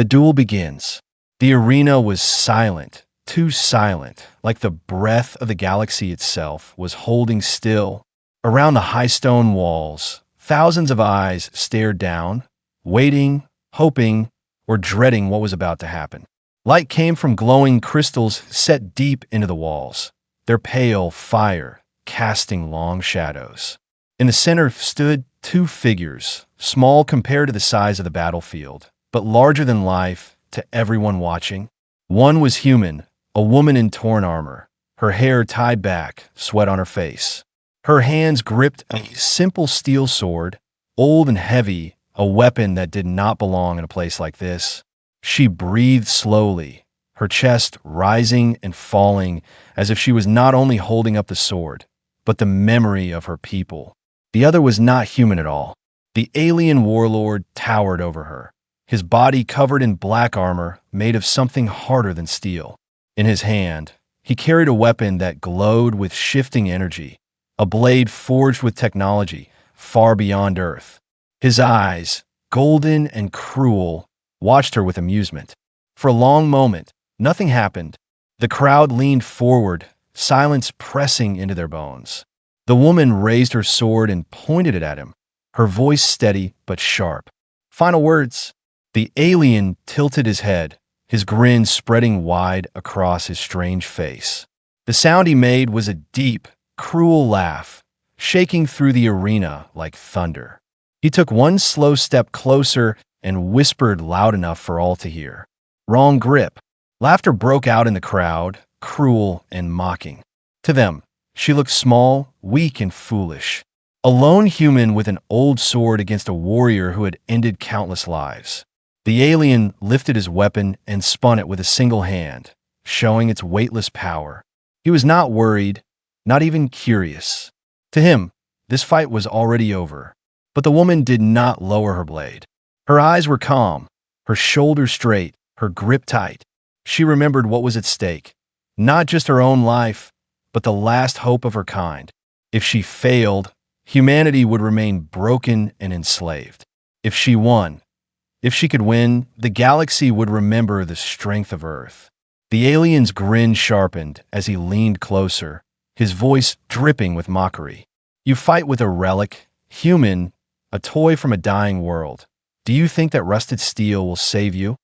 The duel begins. The arena was silent, too silent, like the breath of the galaxy itself was holding still. Around the high stone walls, thousands of eyes stared down, waiting, hoping, or dreading what was about to happen. Light came from glowing crystals set deep into the walls, their pale fire casting long shadows. In the center stood two figures, small compared to the size of the battlefield, but larger than life to everyone watching. One was human, a woman in torn armor, her hair tied back, sweat on her face. Her hands gripped a simple steel sword, old and heavy, a weapon that did not belong in a place like this. She breathed slowly, her chest rising and falling as if she was not only holding up the sword, but the memory of her people. The other was not human at all. The alien warlord towered over her, his body covered in black armor made of something harder than steel. In his hand, he carried a weapon that glowed with shifting energy, a blade forged with technology far beyond Earth. His eyes, golden and cruel, watched her with amusement. For a long moment, nothing happened. The crowd leaned forward, silence pressing into their bones. The woman raised her sword and pointed it at him, her voice steady but sharp. Final words. The alien tilted his head, his grin spreading wide across his strange face. The sound he made was a deep, cruel laugh, shaking through the arena like thunder. He took one slow step closer and whispered loud enough for all to hear. Wrong grip. Laughter broke out in the crowd, cruel and mocking. To them, she looked small, weak, and foolish. A lone human with an old sword against a warrior who had ended countless lives. The alien lifted his weapon and spun it with a single hand, showing its weightless power. He was not worried, not even curious. To him, this fight was already over. But the woman did not lower her blade. Her eyes were calm, her shoulders straight, her grip tight. She remembered what was at stake, not just her own life, but the last hope of her kind. If she failed, humanity would remain broken and enslaved. If she won, if she could win, the galaxy would remember the strength of Earth. The alien's grin sharpened as he leaned closer, his voice dripping with mockery. You fight with a relic, human, a toy from a dying world. Do you think that rusted steel will save you?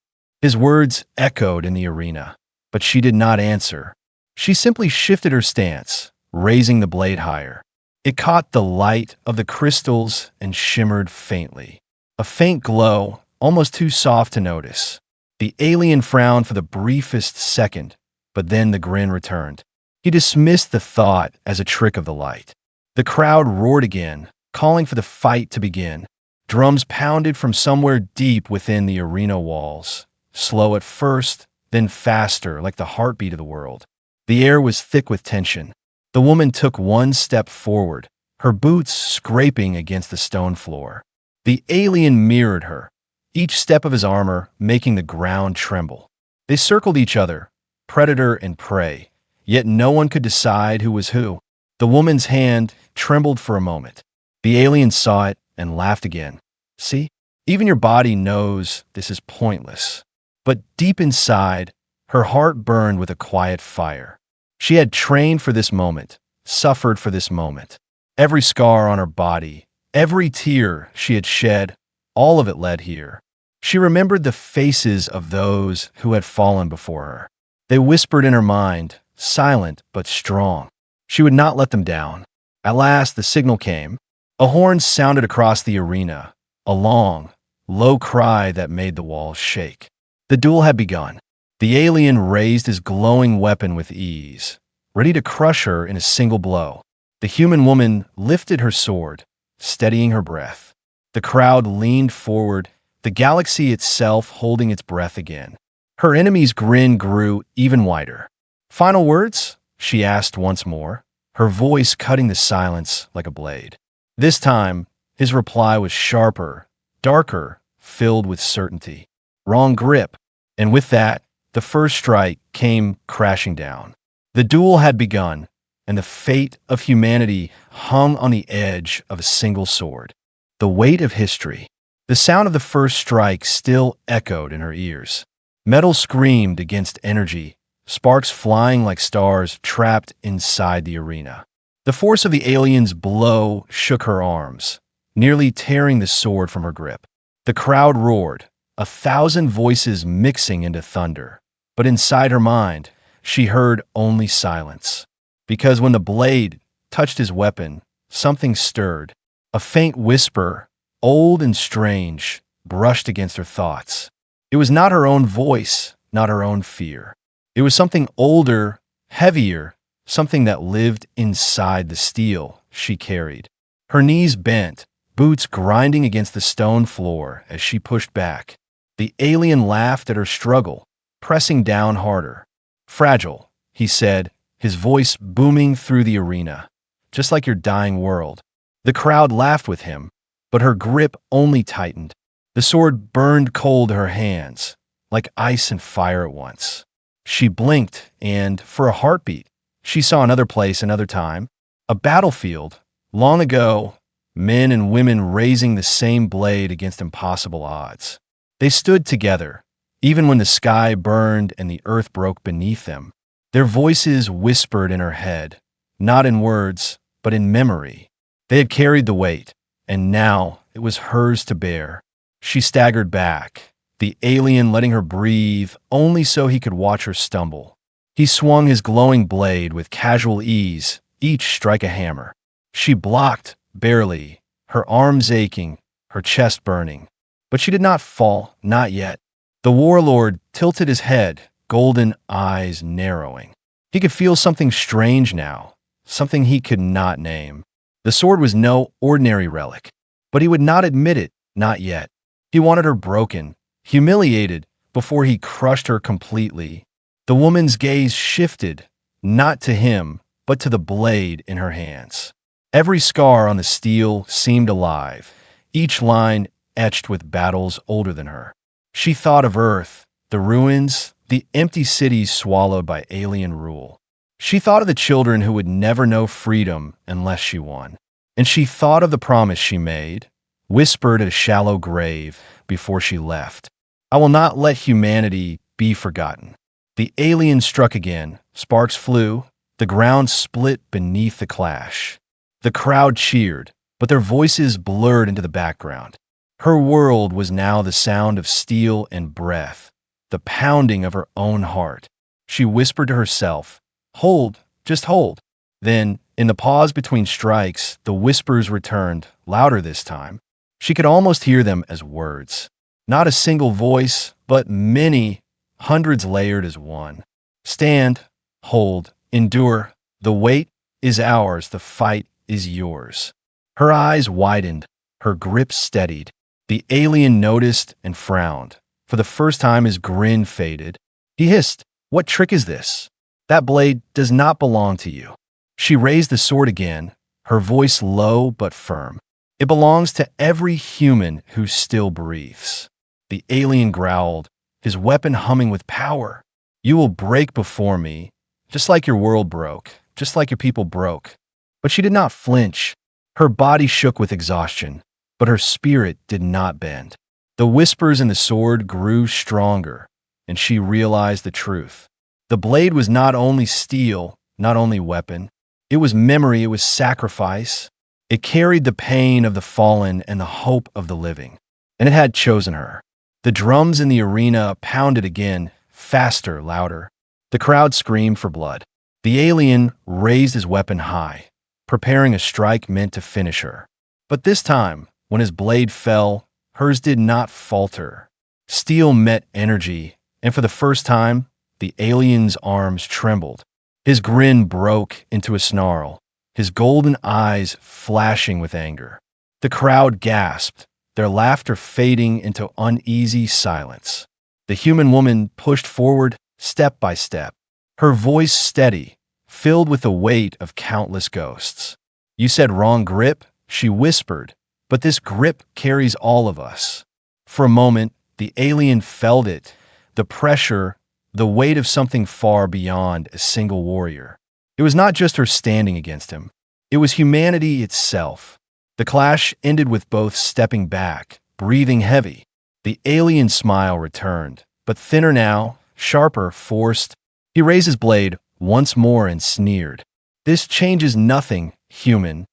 His words echoed in the arena, but she did not answer. She simply shifted her stance, raising the blade higher. It caught the light of the crystals and shimmered faintly. A faint glow, almost too soft to notice. The alien frowned for the briefest second, but then the grin returned. He dismissed the thought as a trick of the light. The crowd roared again, calling for the fight to begin. Drums pounded from somewhere deep within the arena walls, slow at first, then faster like the heartbeat of the world. The air was thick with tension. The woman took one step forward, her boots scraping against the stone floor. The alien mirrored her, each step of his armor making the ground tremble. They circled each other, predator and prey, yet no one could decide who was who. The woman's hand trembled for a moment. The alien saw it and laughed again. See, even your body knows this is pointless. But deep inside, her heart burned with a quiet fire. She had trained for this moment, suffered for this moment. Every scar on her body, every tear she had shed, all of it led here. She remembered the faces of those who had fallen before her. They whispered in her mind, silent but strong. She would not let them down. At last, the signal came. A horn sounded across the arena, a long, low cry that made the walls shake. The duel had begun. The alien raised his glowing weapon with ease, ready to crush her in a single blow. The human woman lifted her sword, steadying her breath. The crowd leaned forward, the galaxy itself holding its breath again. Her enemy's grin grew even wider. Final words? She asked once more, her voice cutting the silence like a blade. This time, his reply was sharper, darker, filled with certainty. Wrong grip. And with that, the first strike came crashing down. The duel had begun, and the fate of humanity hung on the edge of a single sword. The weight of history. The sound of the first strike still echoed in her ears. Metal screamed against energy, sparks flying like stars trapped inside the arena. The force of the alien's blow shook her arms, nearly tearing the sword from her grip. The crowd roared, 1,000 voices mixing into thunder. But inside her mind, she heard only silence. Because when the blade touched his weapon, something stirred. A faint whisper, old and strange, brushed against her thoughts. It was not her own voice, not her own fear. It was something older, heavier, something that lived inside the steel she carried. Her knees bent, boots grinding against the stone floor as she pushed back. The alien laughed at her struggle, pressing down harder. "Fragile," he said, his voice booming through the arena. "Just like your dying world." The crowd laughed with him, but her grip only tightened. The sword burned cold to her hands, like ice and fire at once. She blinked, and, for a heartbeat, she saw another place, another time. A battlefield, long ago, men and women raising the same blade against impossible odds. They stood together, even when the sky burned and the earth broke beneath them. Their voices whispered in her head, not in words, but in memory. They had carried the weight, and now it was hers to bear. She staggered back, the alien letting her breathe only so he could watch her stumble. He swung his glowing blade with casual ease, each strike a hammer. She blocked, barely, her arms aching, her chest burning. But she did not fall, not yet. The warlord tilted his head, golden eyes narrowing. He could feel something strange now, something he could not name. The sword was no ordinary relic, but he would not admit it, not yet. He wanted her broken, humiliated, before he crushed her completely. The woman's gaze shifted, not to him, but to the blade in her hands. Every scar on the steel seemed alive, each line etched with battles older than her. She thought of Earth, the ruins, the empty cities swallowed by alien rule. She thought of the children who would never know freedom unless she won. And she thought of the promise she made, whispered at a shallow grave before she left. "I will not let humanity be forgotten." The alien struck again. Sparks flew. The ground split beneath the clash. The crowd cheered, but their voices blurred into the background. Her world was now the sound of steel and breath, the pounding of her own heart. She whispered to herself, "Hold, just hold." Then, in the pause between strikes, the whispers returned, louder this time. She could almost hear them as words. Not a single voice, but many, hundreds layered as one. "Stand, hold, endure. The weight is ours, the fight is yours." Her eyes widened, her grip steadied. The alien noticed and frowned. For the first time his grin faded. He hissed, "What trick is this? That blade does not belong to you." She raised the sword again, her voice low but firm. "It belongs to every human who still breathes." The alien growled, his weapon humming with power. "You will break before me, just like your world broke, just like your people broke." But she did not flinch. Her body shook with exhaustion, but her spirit did not bend. The whispers in the sword grew stronger, and she realized the truth. The blade was not only steel, not only weapon. It was memory, it was sacrifice. It carried the pain of the fallen and the hope of the living. And it had chosen her. The drums in the arena pounded again, faster, louder. The crowd screamed for blood. The alien raised his weapon high, preparing a strike meant to finish her. But this time, when his blade fell, hers did not falter. Steel met energy, and for the first time, the alien's arms trembled. His grin broke into a snarl, his golden eyes flashing with anger. The crowd gasped, their laughter fading into uneasy silence. The human woman pushed forward step by step, her voice steady, filled with the weight of countless ghosts. "You said wrong grip," she whispered, "but this grip carries all of us." For a moment, the alien felt it, the pressure, the weight of something far beyond a single warrior. It was not just her standing against him. It was humanity itself. The clash ended with both stepping back, breathing heavy. The alien smile returned, but thinner now, sharper, forced. He raised his blade once more and sneered. This changes nothing, human.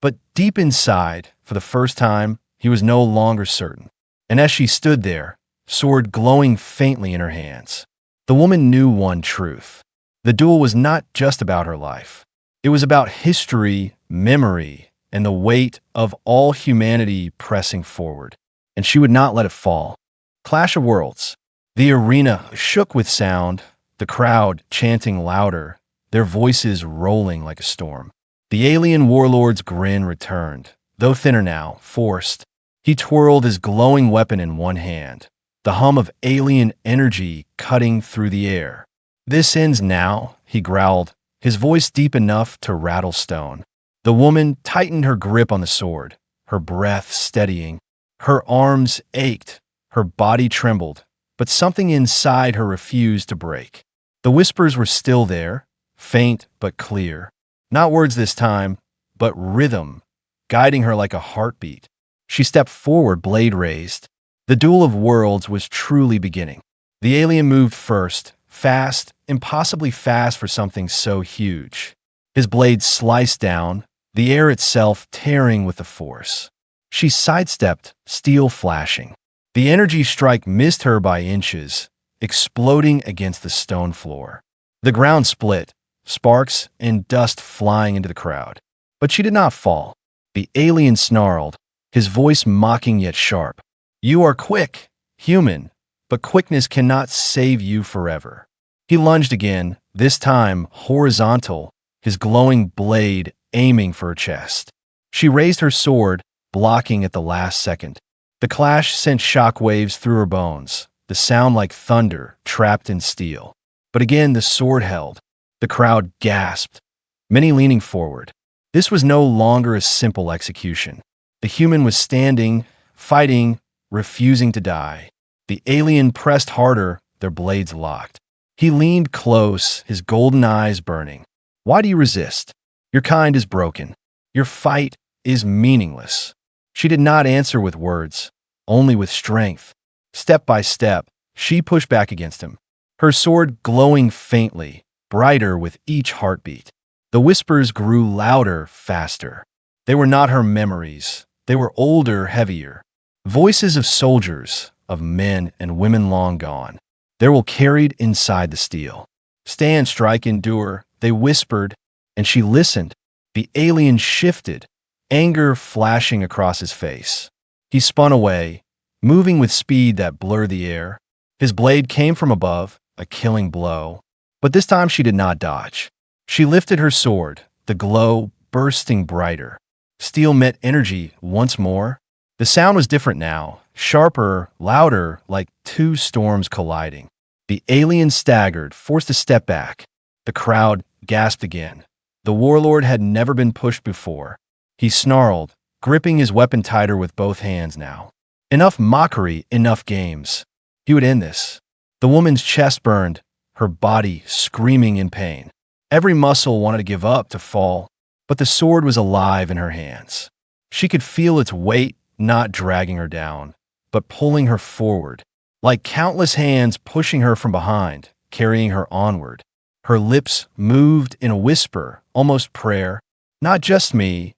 But deep inside, for the first time, he was no longer certain. And as she stood there, sword glowing faintly in her hands, the woman knew one truth. The duel was not just about her life. It was about history, memory, and the weight of all humanity pressing forward. And she would not let it fall. Clash of Worlds. The arena shook with sound, the crowd chanting louder, their voices rolling like a storm. The alien warlord's grin returned, though thinner now, forced. He twirled his glowing weapon in one hand, the hum of alien energy cutting through the air. "This ends now," he growled, his voice deep enough to rattle stone. The woman tightened her grip on the sword, her breath steadying. Her arms ached, her body trembled, but something inside her refused to break. The whispers were still there, faint but clear. Not words this time, but rhythm, guiding her like a heartbeat. She stepped forward, blade raised. The duel of worlds was truly beginning. The alien moved first, fast, impossibly fast for something so huge. His blade sliced down, the air itself tearing with the force. She sidestepped, steel flashing. The energy strike missed her by inches, exploding against the stone floor. The ground split, sparks and dust flying into the crowd. But she did not fall. The alien snarled, his voice mocking yet sharp. "You are quick, human, but quickness cannot save you forever." He lunged again, this time horizontal, his glowing blade aiming for her chest. She raised her sword, blocking at the last second. The clash sent shockwaves through her bones, the sound like thunder trapped in steel. But again the sword held. The crowd gasped, many leaning forward. This was no longer a simple execution. The human was standing, fighting, refusing to die. The alien pressed harder, their blades locked. He leaned close, his golden eyes burning. "Why do you resist? Your kind is broken. Your fight is meaningless." She did not answer with words, only with strength. Step by step, she pushed back against him, her sword glowing faintly, brighter with each heartbeat. The whispers grew louder, faster. They were not her memories. They were older, heavier. Voices of soldiers, of men and women long gone. They were carried inside the steel. "Stand, strike, endure," they whispered, and she listened. The alien shifted, anger flashing across his face. He spun away, moving with speed that blurred the air. His blade came from above, a killing blow. But this time she did not dodge. She lifted her sword, the glow bursting brighter. Steel met energy once more. The sound was different now, sharper, louder, like two storms colliding. The alien staggered, forced to step back. The crowd gasped again. The warlord had never been pushed before. He snarled, gripping his weapon tighter with both hands now. Enough mockery, enough games. He would end this. The woman's chest burned, her body screaming in pain. Every muscle wanted to give up, to fall, but the sword was alive in her hands. She could feel its weight not dragging her down, but pulling her forward, like countless hands pushing her from behind, carrying her onward. Her lips moved in a whisper, almost prayer. "Not just me.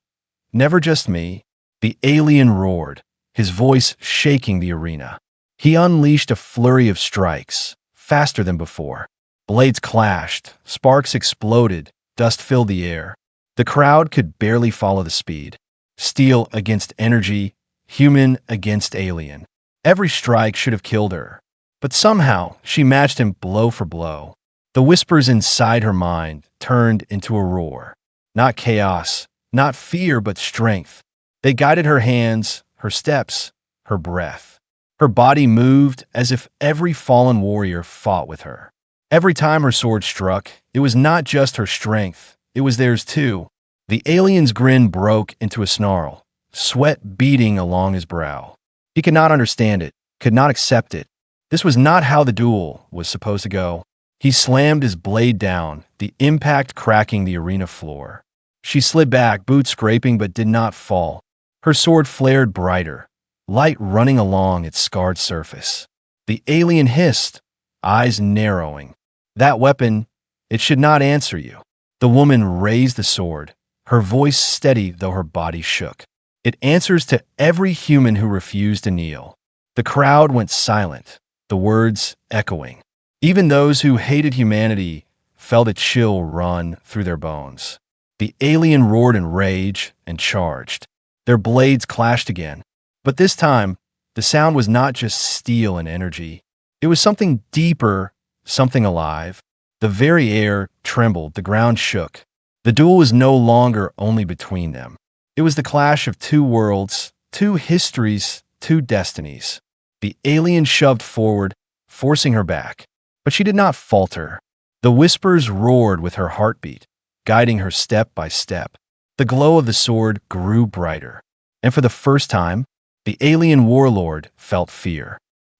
Never just me." The alien roared, his voice shaking the arena. He unleashed a flurry of strikes, faster than before. Blades clashed, sparks exploded, dust filled the air. The crowd could barely follow the speed. Steel against energy, human against alien. Every strike should have killed her. But somehow, she matched him blow for blow. The whispers inside her mind turned into a roar. Not chaos, not fear, but strength. They guided her hands, her steps, her breath. Her body moved as if every fallen warrior fought with her. Every time her sword struck, it was not just her strength, it was theirs too. The alien's grin broke into a snarl, sweat beading along his brow. He could not understand it, could not accept it. This was not how the duel was supposed to go. He slammed his blade down, the impact cracking the arena floor. She slid back, boots scraping, but did not fall. Her sword flared brighter, light running along its scarred surface. The alien hissed, eyes narrowing. That weapon, it should not answer you. The woman raised the sword, her voice steady though her body shook. It answers to every human who refused to kneel. The crowd went silent, the words echoing. Even those who hated humanity felt a chill run through their bones. The alien roared in rage and charged. Their blades clashed again. But this time, the sound was not just steel and energy. It was something deeper, something alive. The very air trembled, the ground shook. The duel was no longer only between them. It was the clash of two worlds, two histories, two destinies. The alien shoved forward, forcing her back. But she did not falter. The whispers roared with her heartbeat, guiding her step by step. The glow of the sword grew brighter. And for the first time, the alien warlord felt fear.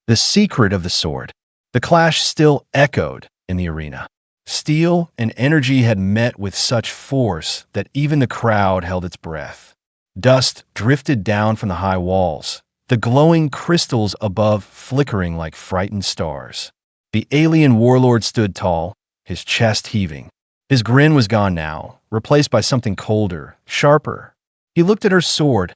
The secret of the sword. The clash still echoed in the arena. Steel and energy had met with such force that even the crowd held its breath. Dust drifted down from the high walls, the glowing crystals above flickering like frightened stars. The alien warlord stood tall, his chest heaving. His grin was gone now, replaced by something colder, sharper. He looked at her sword,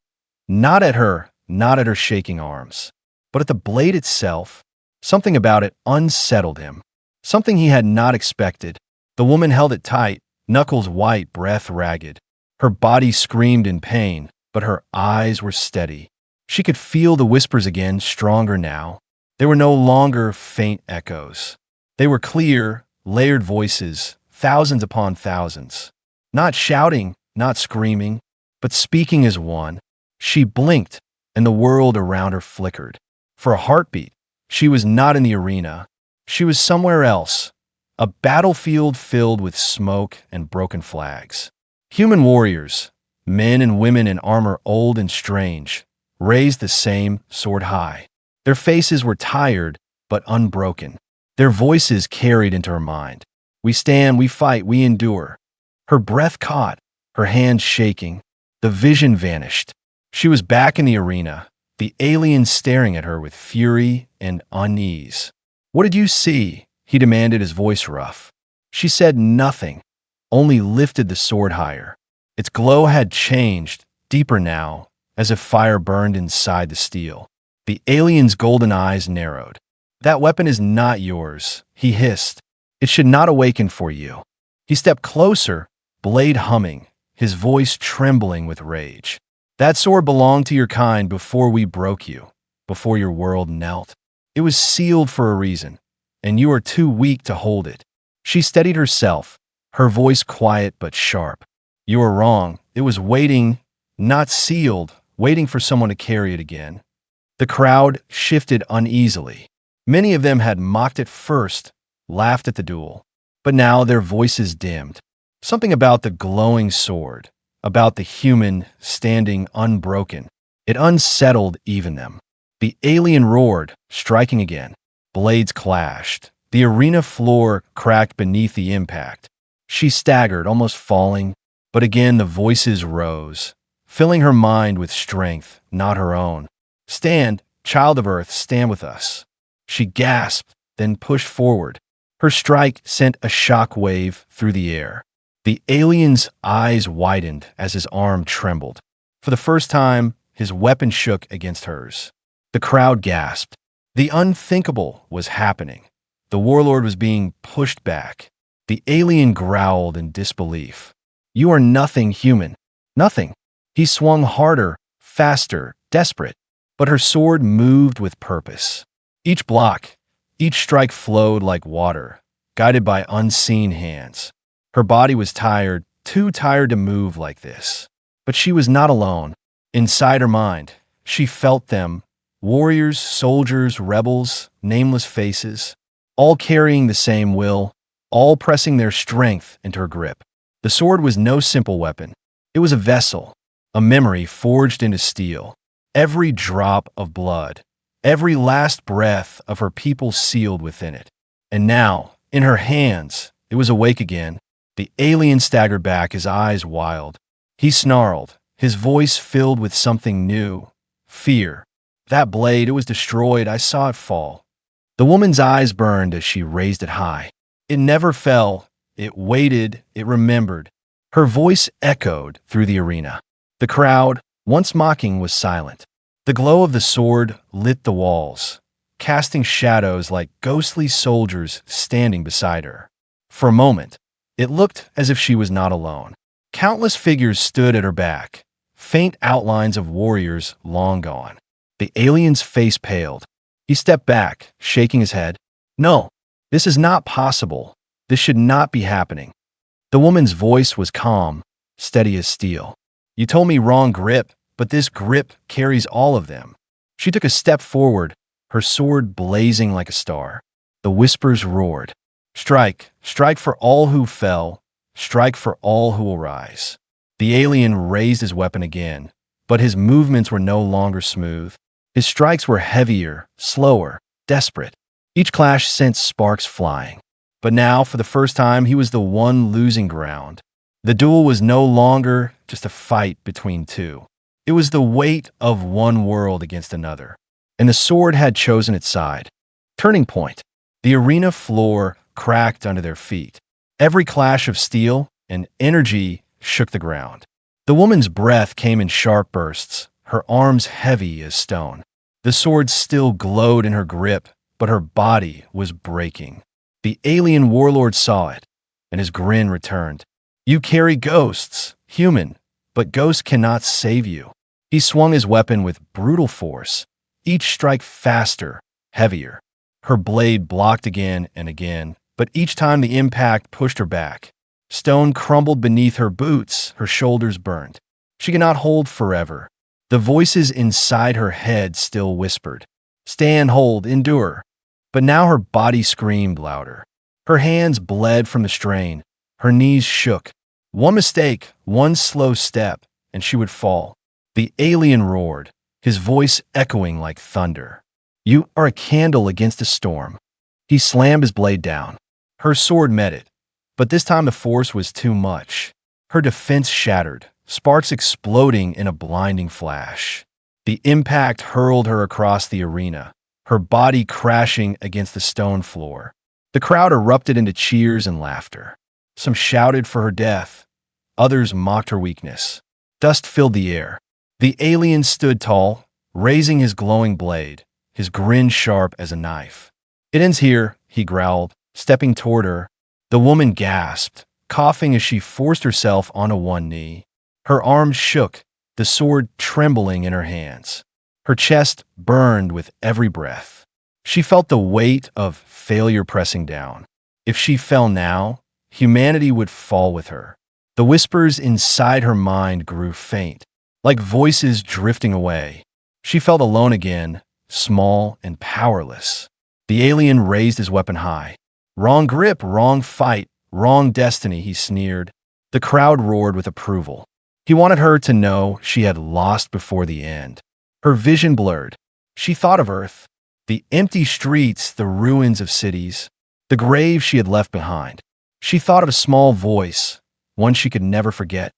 not at her shaking arms, but at the blade itself. Something about it unsettled him. Something he had not expected. The woman held it tight, knuckles white, breath ragged. Her body screamed in pain, but her eyes were steady. She could feel the whispers again, stronger now. They were no longer faint echoes. They were clear, layered voices, thousands upon thousands. Not shouting, not screaming, but speaking as one. She blinked, and the world around her flickered. For a heartbeat, she was not in the arena. She was somewhere else, a battlefield filled with smoke and broken flags. Human warriors, men and women in armor old and strange, raised the same sword high. Their faces were tired but unbroken. Their voices carried into her mind. We stand, we fight, we endure. Her breath caught, her hands shaking. The vision vanished. She was back in the arena, the alien staring at her with fury and unease. What did you see? He demanded, his voice rough. She said nothing, only lifted the sword higher. Its glow had changed, deeper now, as if fire burned inside the steel. The alien's golden eyes narrowed. That weapon is not yours, he hissed. It should not awaken for you. He stepped closer, blade humming, his voice trembling with rage. That sword belonged to your kind before we broke you, before your world knelt. It was sealed for a reason, and you are too weak to hold it. She steadied herself, her voice quiet but sharp. You are wrong. It was waiting, not sealed, waiting for someone to carry it again. The crowd shifted uneasily. Many of them had mocked it first, laughed at the duel. But now their voices dimmed. Something about the glowing sword, about the human standing unbroken. It unsettled even them. The alien roared, striking again. Blades clashed. The arena floor cracked beneath the impact. She staggered, almost falling. But again the voices rose, filling her mind with strength, not her own. Stand, child of Earth, stand with us. She gasped, then pushed forward. Her strike sent a shock wave through the air. The alien's eyes widened as his arm trembled. For the first time, his weapon shook against hers. The crowd gasped. The unthinkable was happening. The warlord was being pushed back. The alien growled in disbelief. You are nothing human. Nothing. He swung harder, faster, desperate. But her sword moved with purpose. Each block, each strike flowed like water, guided by unseen hands. Her body was tired, too tired to move like this. But she was not alone. Inside her mind, she felt them, warriors, soldiers, rebels, nameless faces, all carrying the same will, all pressing their strength into her grip. The sword was no simple weapon. It was a vessel, a memory forged into steel. Every drop of blood, every last breath of her people sealed within it. And now, in her hands, it was awake again. The alien staggered back, his eyes wild. He snarled, his voice filled with something new. Fear. That blade, it was destroyed. I saw it fall. The woman's eyes burned as she raised it high. It never fell. It waited. It remembered. Her voice echoed through the arena. The crowd, once mocking, was silent. The glow of the sword lit the walls, casting shadows like ghostly soldiers standing beside her. For a moment, it looked as if she was not alone. Countless figures stood at her back, faint outlines of warriors long gone. The alien's face paled. He stepped back, shaking his head. No, this is not possible. This should not be happening. The woman's voice was calm, steady as steel. You told me wrong grip, but this grip carries all of them. She took a step forward, her sword blazing like a star. The whispers roared. Strike, strike for all who fell, strike for all who will rise. The alien raised his weapon again, but his movements were no longer smooth. His strikes were heavier, slower, desperate. Each clash sent sparks flying. But now, for the first time, he was the one losing ground. The duel was no longer just a fight between two. It was the weight of one world against another, and the sword had chosen its side. Turning point. The arena floor cracked under their feet. Every clash of steel and energy shook the ground. The woman's breath came in sharp bursts, her arms heavy as stone. The sword still glowed in her grip, but her body was breaking. The alien warlord saw it, and his grin returned. You carry ghosts, human, but ghosts cannot save you. He swung his weapon with brutal force, each strike faster, heavier. Her blade blocked again and again, but each time the impact pushed her back. Stone crumbled beneath her boots, her shoulders burned. She could not hold forever. The voices inside her head still whispered, stand, hold, endure. But now her body screamed louder. Her hands bled from the strain. Her knees shook. One mistake, one slow step, and she would fall. The alien roared, his voice echoing like thunder. You are a candle against a storm. He slammed his blade down. Her sword met it, but this time the force was too much. Her defense shattered, sparks exploding in a blinding flash. The impact hurled her across the arena, her body crashing against the stone floor. The crowd erupted into cheers and laughter. Some shouted for her death. Others mocked her weakness. Dust filled the air. The alien stood tall, raising his glowing blade, his grin sharp as a knife. It ends here, he growled, stepping toward her. The woman gasped, coughing as she forced herself onto one knee. Her arms shook, the sword trembling in her hands. Her chest burned with every breath. She felt the weight of failure pressing down. If she fell now, humanity would fall with her. The whispers inside her mind grew faint, like voices drifting away. She felt alone again, small and powerless. The alien raised his weapon high. Wrong grip, wrong fight, wrong destiny, he sneered. The crowd roared with approval. He wanted her to know she had lost before the end. Her vision blurred. She thought of Earth, the empty streets, the ruins of cities, the grave she had left behind. She thought of a small voice, one she could never forget,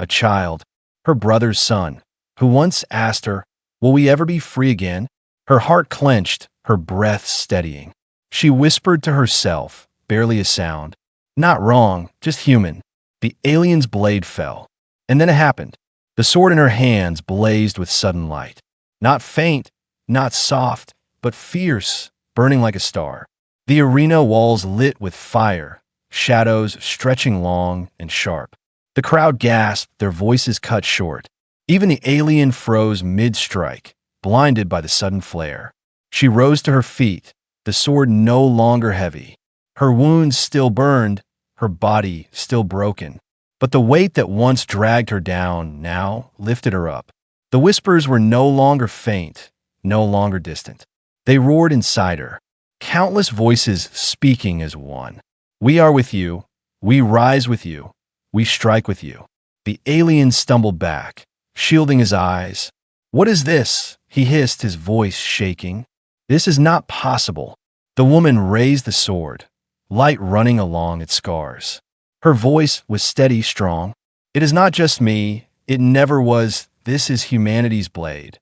a child, her brother's son, who once asked her, will we ever be free again? Her heart clenched, her breath steadying. She whispered to herself, barely a sound, not wrong, just human. The alien's blade fell. And then it happened. The sword in her hands blazed with sudden light. Not faint, not soft, but fierce, burning like a star. The arena walls lit with fire, shadows stretching long and sharp. The crowd gasped, their voices cut short. Even the alien froze mid-strike, blinded by the sudden flare. She rose to her feet, the sword no longer heavy. Her wounds still burned, her body still broken. But the weight that once dragged her down now lifted her up. The whispers were no longer faint, no longer distant. They roared inside her, countless voices speaking as one. We are with you. We rise with you. We strike with you. The alien stumbled back, shielding his eyes. What is this? He hissed, his voice shaking. This is not possible. The woman raised the sword, light running along its scars. Her voice was steady, strong. It is not just me. It never was. This is humanity's blade.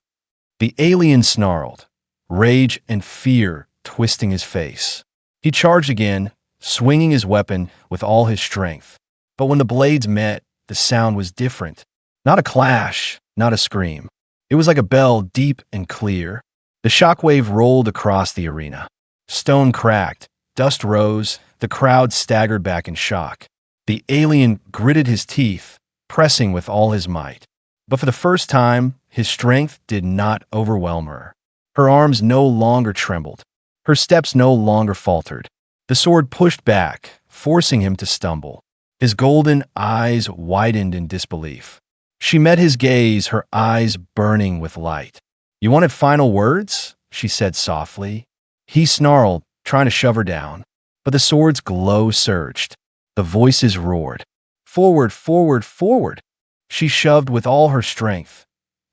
The alien snarled, rage and fear twisting his face. He charged again, swinging his weapon with all his strength. But when the blades met, the sound was different. Not a clash, not a scream. It was like a bell, deep and clear. The shockwave rolled across the arena. Stone cracked, dust rose, the crowd staggered back in shock. The alien gritted his teeth, pressing with all his might. But for the first time, his strength did not overwhelm her. Her arms no longer trembled. Her steps no longer faltered. The sword pushed back, forcing him to stumble. His golden eyes widened in disbelief. She met his gaze, her eyes burning with light. "You wanted final words?" she said softly. He snarled, trying to shove her down. But the sword's glow surged. The voices roared. "Forward, forward, forward!" She shoved with all her strength.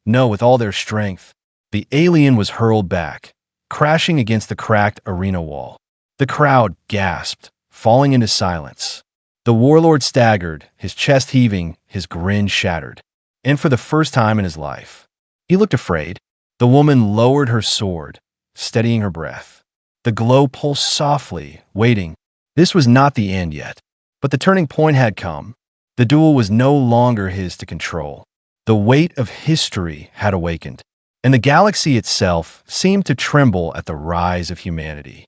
No, with all their strength. The alien was hurled back, crashing against the cracked arena wall. The crowd gasped, falling into silence. The warlord staggered, his chest heaving, his grin shattered. And for the first time in his life, he looked afraid. The woman lowered her sword, steadying her breath. The glow pulsed softly, waiting. This was not the end yet, but the turning point had come. The duel was no longer his to control. The weight of history had awakened, and the galaxy itself seemed to tremble at the rise of humanity.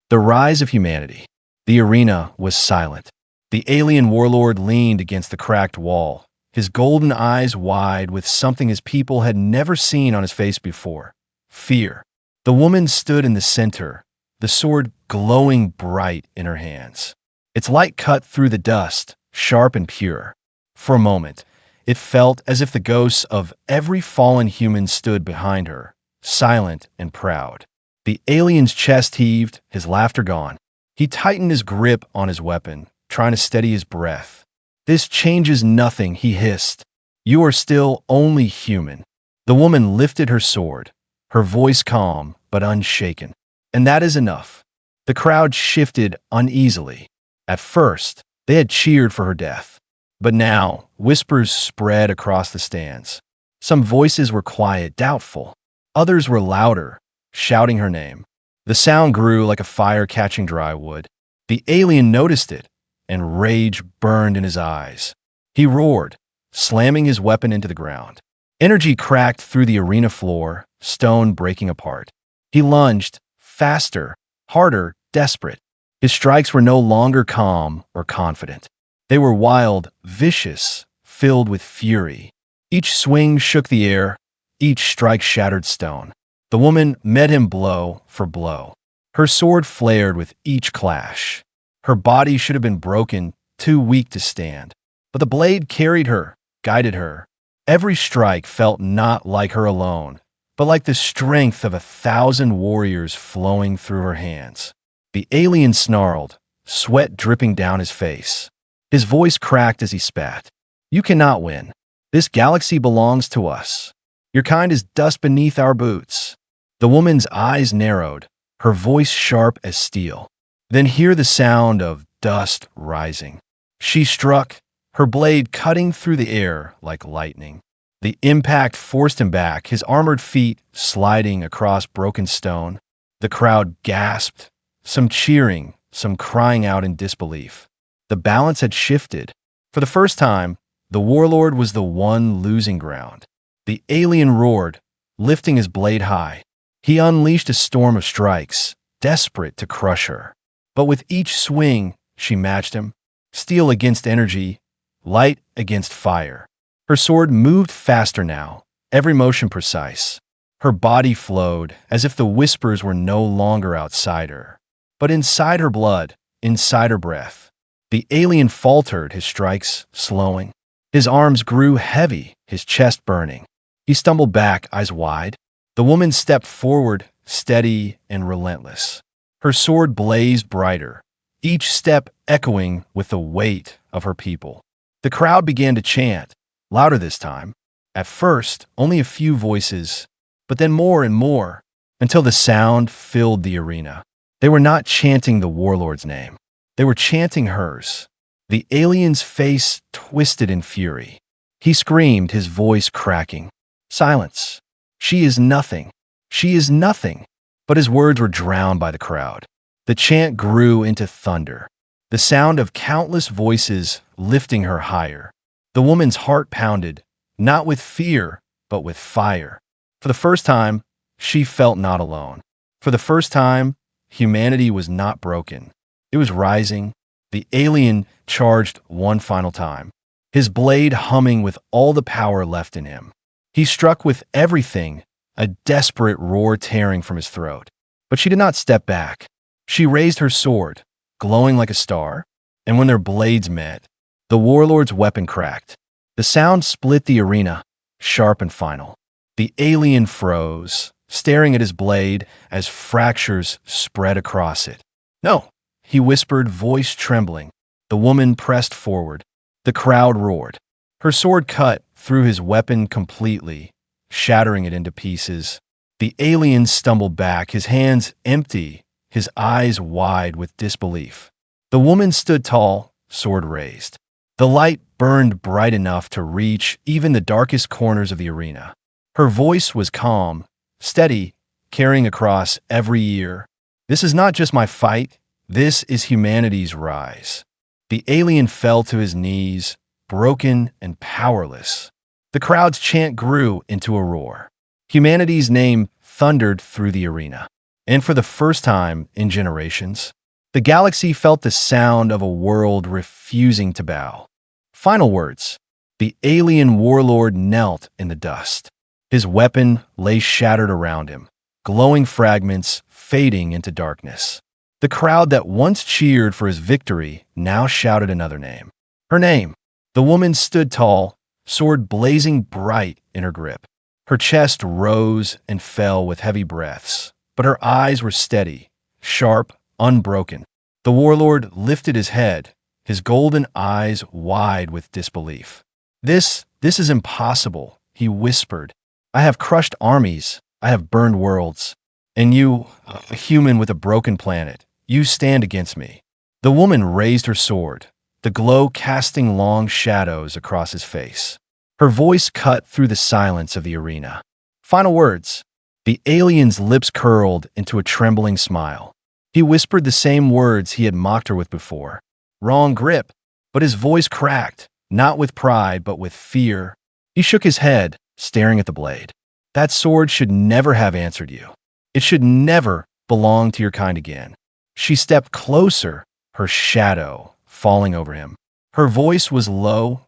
The rise of humanity. The arena was silent. The alien warlord leaned against the cracked wall, his golden eyes wide with something his people had never seen on his face before: fear. The woman stood in the center, the sword glowing bright in her hands. Its light cut through the dust, sharp and pure. For a moment, it felt as if the ghosts of every fallen human stood behind her, silent and proud. The alien's chest heaved, his laughter gone. He tightened his grip on his weapon, trying to steady his breath. "This changes nothing," he hissed. "You are still only human." The woman lifted her sword, her voice calm but unshaken. "And that is enough." The crowd shifted uneasily. At first, they had cheered for her death. But now, whispers spread across the stands. Some voices were quiet, doubtful. Others were louder, shouting her name. The sound grew like a fire catching dry wood. The alien noticed it, and rage burned in his eyes. He roared, slamming his weapon into the ground. Energy cracked through the arena floor, stone breaking apart. He lunged, faster, harder, desperate. His strikes were no longer calm or confident. They were wild, vicious, filled with fury. Each swing shook the air, each strike shattered stone. The woman met him blow for blow. Her sword flared with each clash. Her body should have been broken, too weak to stand. But the blade carried her, guided her. Every strike felt not like her alone, but like the strength of 1,000 warriors flowing through her hands. The alien snarled, sweat dripping down his face. His voice cracked as he spat. "You cannot win. This galaxy belongs to us. Your kind is dust beneath our boots." The woman's eyes narrowed, her voice sharp as steel. Then hear the sound of dust rising. She struck, her blade cutting through the air like lightning. The impact forced him back, his armored feet sliding across broken stone. The crowd gasped, some cheering, some crying out in disbelief. The balance had shifted. For the first time, the warlord was the one losing ground. The alien roared, lifting his blade high. He unleashed a storm of strikes, desperate to crush her. But with each swing, she matched him. Steel against energy, light against fire. Her sword moved faster now, every motion precise. Her body flowed as if the whispers were no longer outside her, but inside her blood, inside her breath. The alien faltered, his strikes slowing. His arms grew heavy, his chest burning. He stumbled back, eyes wide. The woman stepped forward, steady and relentless. Her sword blazed brighter, each step echoing with the weight of her people. The crowd began to chant, louder this time. At first, only a few voices, but then more and more, until the sound filled the arena. They were not chanting the warlord's name. They were chanting hers. The alien's face twisted in fury. He screamed, his voice cracking. "Silence!" She is nothing. She is nothing. But his words were drowned by the crowd. The chant grew into thunder, the sound of countless voices lifting her higher. The woman's heart pounded, not with fear, but with fire. For the first time, she felt not alone. For the first time, humanity was not broken. It was rising. The alien charged one final time, his blade humming with all the power left in him. He struck with everything, a desperate roar tearing from his throat. But she did not step back. She raised her sword, glowing like a star, and when their blades met, the warlord's weapon cracked. The sound split the arena, sharp and final. The alien froze, staring at his blade as fractures spread across it. "No," he whispered, voice trembling. The woman pressed forward. The crowd roared. Her sword cut through his weapon completely, shattering it into pieces. The alien stumbled back, his hands empty, his eyes wide with disbelief. The woman stood tall, sword raised. The light burned bright enough to reach even the darkest corners of the arena. Her voice was calm, steady, carrying across every ear. "This is not just my fight. This is humanity's rise." The alien fell to his knees, broken and powerless. The crowd's chant grew into a roar. Humanity's name thundered through the arena. And for the first time in generations, the galaxy felt the sound of a world refusing to bow. Final words. The alien warlord knelt in the dust. His weapon lay shattered around him, glowing fragments fading into darkness. The crowd that once cheered for his victory now shouted another name. Her name. The woman stood tall, sword blazing bright in her grip. Her chest rose and fell with heavy breaths, but her eyes were steady, sharp, unbroken. The warlord lifted his head, his golden eyes wide with disbelief. This is impossible," he whispered. "I have crushed armies, I have burned worlds, and you, a human with a broken planet, you stand against me." The woman raised her sword, the glow casting long shadows across his face. Her voice cut through the silence of the arena. Final words. The alien's lips curled into a trembling smile. He whispered the same words he had mocked her with before. "Wrong grip," but his voice cracked, not with pride, but with fear. He shook his head, staring at the blade. "That sword should never have answered you. It should never belong to your kind again." She stepped closer, her shadow falling over him. Her voice was low,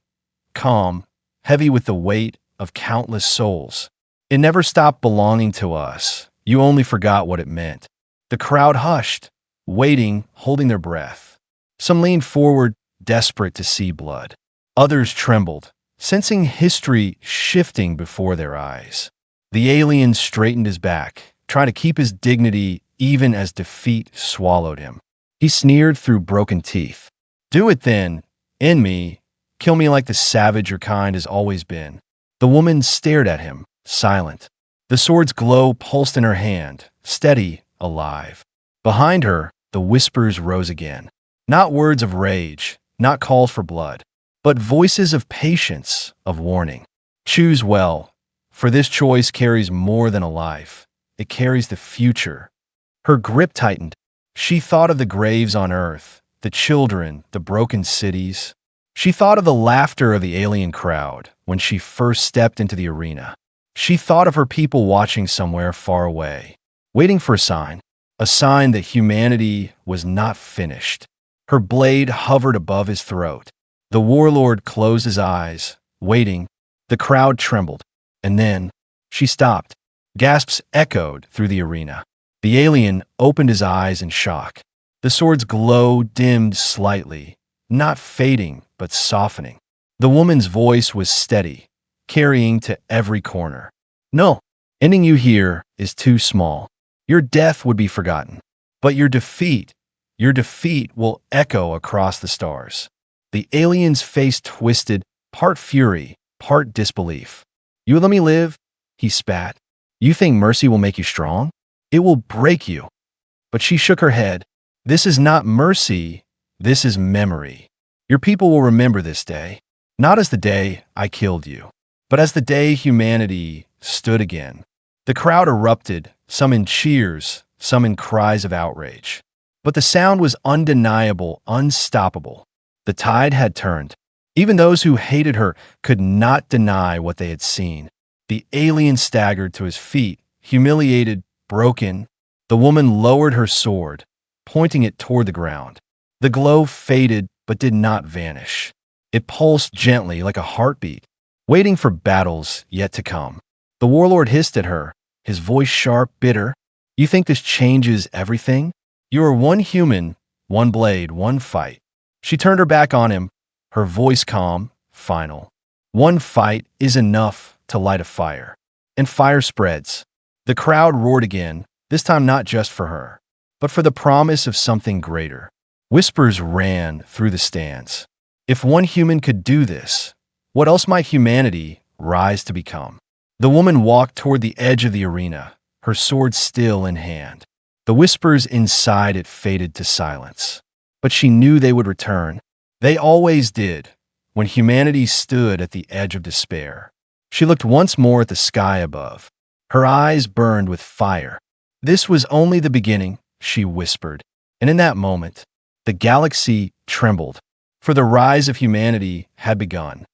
calm, heavy with the weight of countless souls. "It never stopped belonging to us. You only forgot what it meant." The crowd hushed, waiting, holding their breath. Some leaned forward, desperate to see blood. Others trembled, sensing history shifting before their eyes. The alien straightened his back, trying to keep his dignity even as defeat swallowed him. He sneered through broken teeth. "Do it then, in me. Kill me like the savage your kind has always been." The woman stared at him, silent. The sword's glow pulsed in her hand, steady, alive. Behind her, the whispers rose again. Not words of rage, not calls for blood, but voices of patience, of warning. "Choose well, for this choice carries more than a life. It carries the future." Her grip tightened. She thought of the graves on Earth, the children, the broken cities. She thought of the laughter of the alien crowd when she first stepped into the arena. She thought of her people watching somewhere far away, waiting for a sign that humanity was not finished. Her blade hovered above his throat. The warlord closed his eyes, waiting. The crowd trembled, and then she stopped. Gasps echoed through the arena. The alien opened his eyes in shock. The sword's glow dimmed slightly, not fading, but softening. The woman's voice was steady, carrying to every corner. "No, ending you here is too small. Your death would be forgotten, but your defeat will echo across the stars." The alien's face twisted, part fury, part disbelief. "You let me live?" he spat. "You think mercy will make you strong? It will break you." But she shook her head. "This is not mercy, this is memory. Your people will remember this day, not as the day I killed you, but as the day humanity stood again." The crowd erupted, some in cheers, some in cries of outrage. But the sound was undeniable, unstoppable. The tide had turned. Even those who hated her could not deny what they had seen. The alien staggered to his feet, humiliated, broken. The woman lowered her sword, pointing it toward the ground. The glow faded but did not vanish. It pulsed gently like a heartbeat, waiting for battles yet to come. The warlord hissed at her, his voice sharp, bitter. "You think this changes everything? You are one human, one blade, one fight." She turned her back on him, her voice calm, final. One fight is enough to light a fire. And fire spreads. The crowd roared again, this time not just for her, but for the promise of something greater. Whispers ran through the stands. If one human could do this, what else might humanity rise to become? The woman walked toward the edge of the arena, her sword still in hand. The whispers inside it faded to silence. But she knew they would return. They always did, when humanity stood at the edge of despair. She looked once more at the sky above. Her eyes burned with fire. This was only the beginning, she whispered. And in that moment, the galaxy trembled, for the rise of humanity had begun.